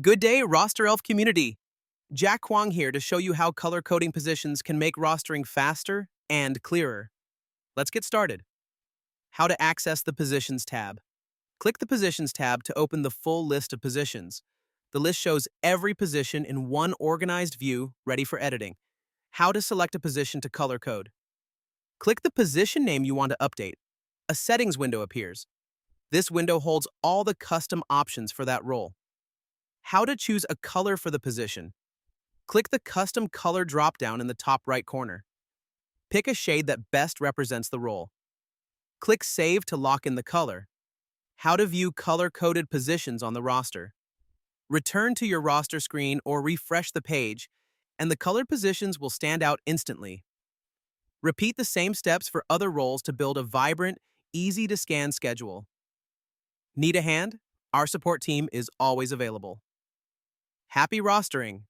Good day, RosterElf community. Jack Huang here to show you how color coding positions can make rostering faster and clearer. Let's get started. How to access the Positions tab. Click the Positions tab to open the full list of positions. The list shows every position in one organized view ready for editing. How to select a position to color code. Click the position name you want to update. A settings window appears. This window holds all the custom options for that role. How to choose a color for the position. Click the Custom Color dropdown in the top right corner. Pick a shade that best represents the role. Click Save to lock in the color. How to view color-coded positions on the roster. Return to your roster screen or refresh the page, and the colored positions will stand out instantly. Repeat the same steps for other roles to build a vibrant, easy-to-scan schedule. Need a hand? Our support team is always available. Happy rostering!